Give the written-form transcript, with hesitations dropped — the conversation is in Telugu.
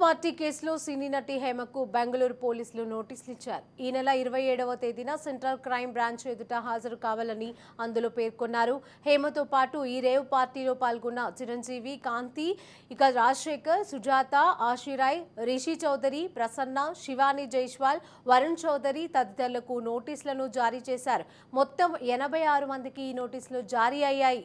పార్టీ కేసులో సినీ నటి హేమకు బెంగళూరు పోలీసులు నోటీసులు ఇచ్చారు. ఈ నెల 27వ తేదీన సెంట్రల్ క్రైమ్ బ్రాంచ్ ఎదుట హాజరు కావాలని అందులో పేర్కొన్నారు. హేమతో పాటు ఈ రేవ్ పార్టీలో పాల్గొన్న చిరంజీవి, కాంతి, ఇక రాజశేఖర్, సుజాత, ఆశిరాయ్, రిషి చౌదరి, ప్రసన్న, శివాని జైస్వాల్, వరుణ్ చౌదరి తదితరులకు నోటీసులను జారీ చేశారు. మొత్తం 86 మందికి ఈ నోటీసులు జారీ అయ్యాయి.